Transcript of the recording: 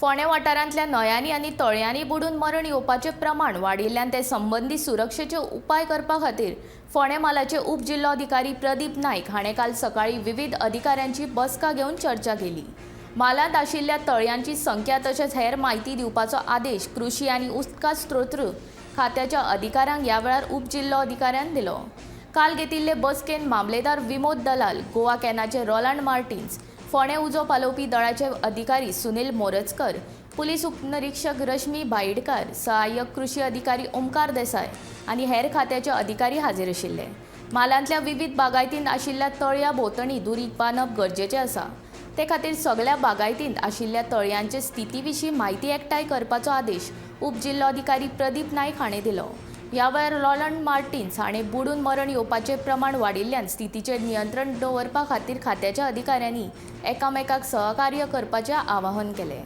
फोंडे वाठारांतल्या न्हंयांनी आनी तळयांनी बुडून मरण येवपाचें प्रमाण वाडिल्ल्यान ते संबंधी सुरक्षेचे उपाय करपा खातीर फोंडे म्हालाचे उपजिल्लोधिकारी प्रदीप नायक हाणें काल सकाळीं विविध अधिकाऱ्यांची बसका घेवन चर्चा केली। म्हालांत आशिल्ल्या तळयांची संख्या तशेंच हेर म्हायती दिवपाचो आदेश कृषी आनी उदका स्त्रोत खात्याच्या अधिकाऱ्यांक ह्या वेळार उपजिल्लोधिकाऱ्यान दिलो। काल घेतिल्ले बसकेन मामलेदार विमोद दलाल, गोवा कॅनाचे रोलांड मार्टिन्स, फोंडे उजो पालोवपी दळाचे अधिकारी सुनील मोरजकर, पुलीस उपनिरीक्षक रश्मी भाईडकार, सहाय्यक कृषी अधिकारी ओमकार देसाय आनी हेर खात्याचे अधिकारी हाजीर आशिल्ले। म्हालांतल्या विविध बागायतींत आशिल्ल्या तळया भोंवतणी दुरी बांदप गरजेचें आसा। ते खातीर सगळ्या बागायतींत आशिल्ल्या तळयांचे स्थिती विशीं म्हायती एकठांय करपाचो आदेश उपजिल्लोधिकारी प्रदीप नायक हाणें दिलो। ह्या वेळार रोलांड मार्टिन्स हाणें बुडून मरण येवपाचें प्रमाण वाडिल्ल्यान स्थितीचेर नियंत्रण दवरपा खातीर खात्याच्या अधिकाऱ्यांनी एकामेकाक सहकार्य करपाचें आवाहन केलें।